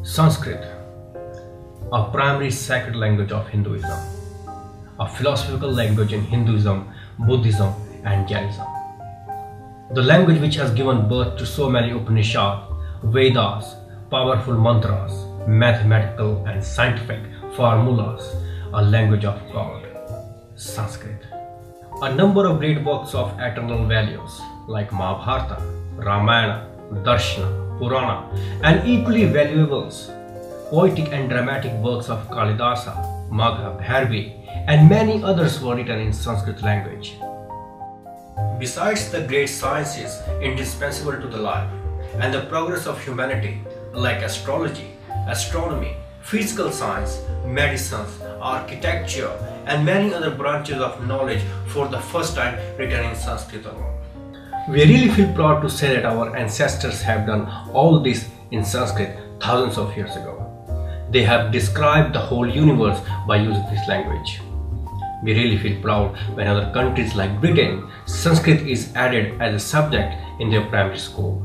Sanskrit, a primary sacred language of Hinduism, a philosophical language in Hinduism, Buddhism and Jainism. The language which has given birth to so many Upanishads, Vedas, powerful mantras, mathematical and scientific formulas, a language of God, Sanskrit. A number of great works of eternal values like Mahabharata, Ramayana, Darshana, Purana, and equally valuable poetic and dramatic works of Kalidasa, Magha, Bhairavi, and many others were written in Sanskrit language. Besides the great sciences indispensable to the life and the progress of humanity like astrology, astronomy, physical science, medicine, architecture, and many other branches of knowledge for the first time written in Sanskrit alone. We really feel proud to say that our ancestors have done all this in Sanskrit thousands of years ago. They have described the whole universe by using this language. We really feel proud when other countries like Britain, Sanskrit is added as a subject in their primary school.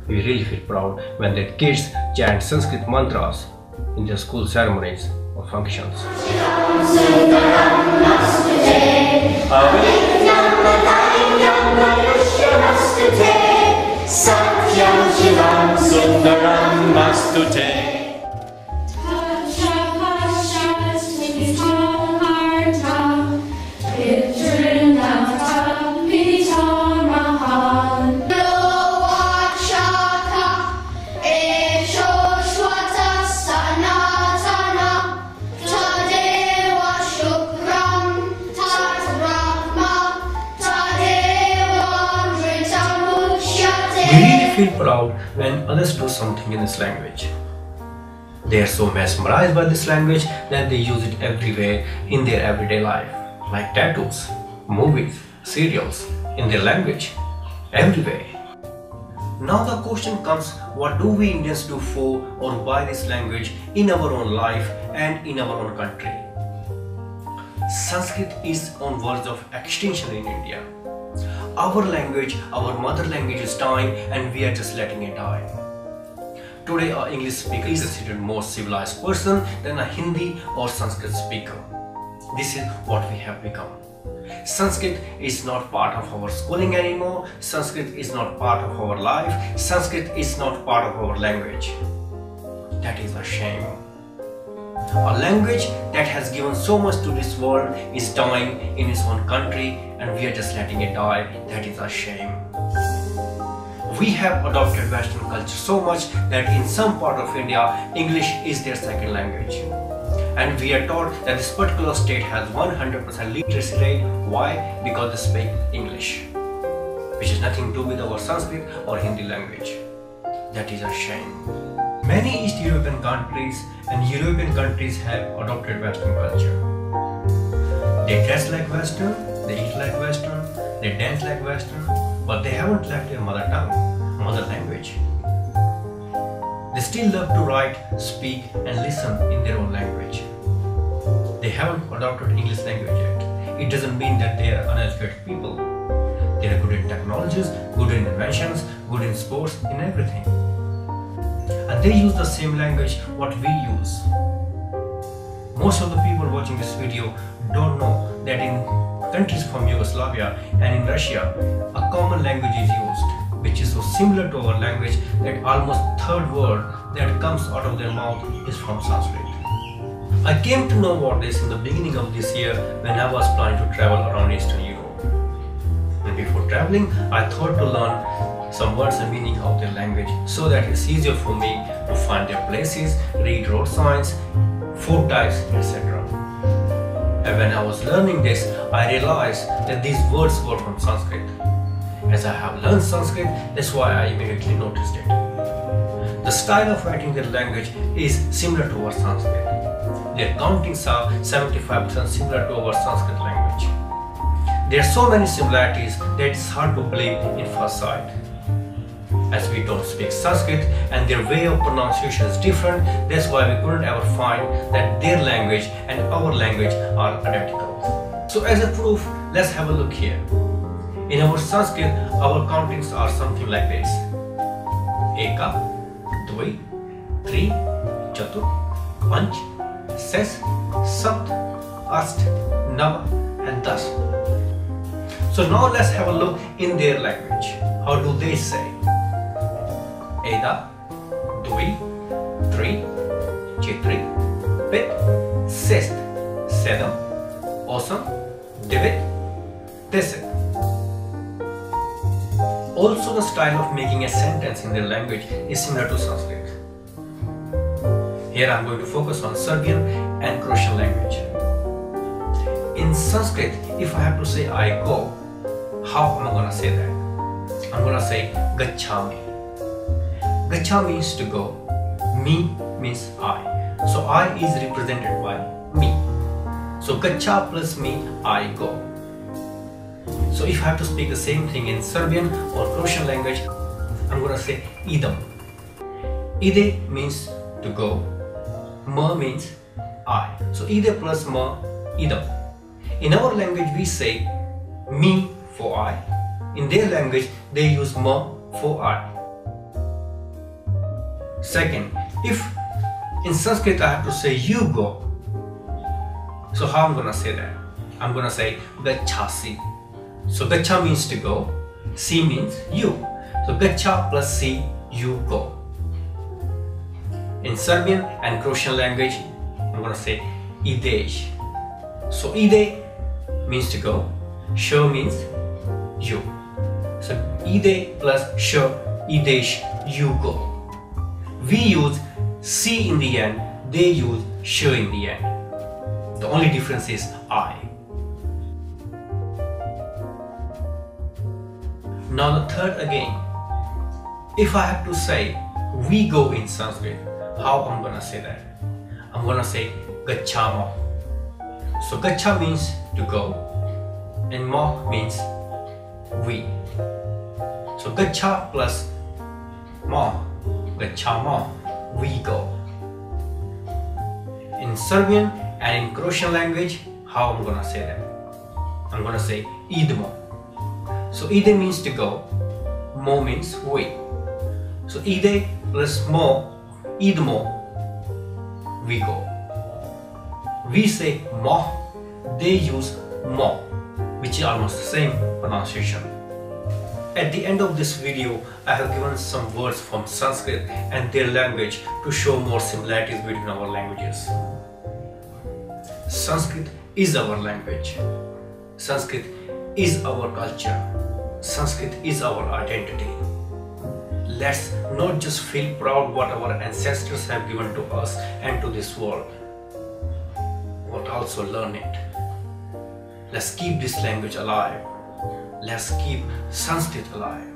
We really feel proud when their kids chant Sanskrit mantras in their school ceremonies or functions. We feel proud when others do something in this language. They are so mesmerized by this language that they use it everywhere in their everyday life, like tattoos, movies, serials, in their language, everywhere. Now the question comes, what do we Indians do for or by this language in our own life and in our own country? Sanskrit is on verge of extinction in India. Our language, our mother language is dying and we are just letting it die. Today our English speaker is considered more civilized person than a Hindi or Sanskrit speaker. This is what we have become. Sanskrit is not part of our schooling anymore. Sanskrit is not part of our life. Sanskrit is not part of our language. That is a shame. A language that has given so much to this world is dying in its own country and we are just letting it die. That is a shame. We have adopted Western culture so much that in some part of India, English is their second language. And we are taught that this particular state has 100% literacy rate. Why? Because they speak English, which has nothing to do with our Sanskrit or Hindi language. That is a shame. Many East European countries and European countries have adopted Western culture. They dress like Western, they eat like Western, they dance like Western, but they haven't left their mother tongue, mother language. They still love to write, speak and listen in their own language. They haven't adopted English language yet. It doesn't mean that they are uneducated people. They are good in technologies, good in inventions, good in sports, in everything. And they use the same language what we use. Most of the people watching this video don't know that in countries from Yugoslavia and in Russia, a common language is used, which is so similar to our language that almost third word that comes out of their mouth is from Sanskrit. I came to know about this in the beginning of this year when I was planning to travel around Eastern Europe. And before traveling, I thought to learn some words and meaning of their language so that it's easier for me to find their places, read road signs, food types, etc. And when I was learning this, I realized that these words were from Sanskrit. As I have learned Sanskrit, that's why I immediately noticed it. The style of writing their language is similar to our Sanskrit. Their countings are 75% similar to our Sanskrit language. There are so many similarities that it's hard to believe in first sight. As we don't speak Sanskrit and their way of pronunciation is different, that's why we couldn't ever find that their language and our language are identical. So as a proof, let's have a look here. In our Sanskrit, our countings are something like this: Eka, Dvai, Tri, Chatur, Panch, Ses, Sapt, Ast, Nav, and Das. So now let's have a look in their language. How do they say? Eda, Dvai, Tri, Chitri, Pit, Sest, Sedam, Osam, Divit, Desit. Also, the style of making a sentence in their language is similar to Sanskrit. Here I am going to focus on Serbian and Croatian language. In Sanskrit, if I have to say I go, how am I going to say that? I'm going to say gacchami. Gacha means to go, me means I. So I is represented by me. So gacha plus me, I go. So if I have to speak the same thing in Serbian or Croatian language, I'm going to say idem. Ide means to go, ma means I. So ide plus ma, idem. In our language we say me for I. In their language they use ma for I. Second, if in Sanskrit I have to say you go, so how I'm going to say that? I'm going to say gachasi. So gacha means to go, si means you. So gacha plus si, you go. In Serbian and Croatian language, I'm going to say ideš. So ide means to go, šo means you. So ide plus šo, ideš, you go. We use si in the end, they use šo in the end. The only difference is I. Now the third again. If I have to say we go in Sanskrit, how I'm gonna say that? I'm gonna say gachama. So gacha means to go and ma means we. So gacha plus ma, gachama, we go. In Serbian and in Croatian language, how I'm gonna say that? I'm gonna say idemo. So ide means to go, mo means we. So ide plus mo, idemo, we go. We say mo, they use mo, which is almost the same pronunciation. At the end of this video, I have given some words from Sanskrit and their language to show more similarities between our languages. Sanskrit is our language. Sanskrit is our culture. Sanskrit is our identity. Let's not just feel proud what our ancestors have given to us and to this world, but also learn it. Let's keep this language alive. Let's keep Sanskrit alive.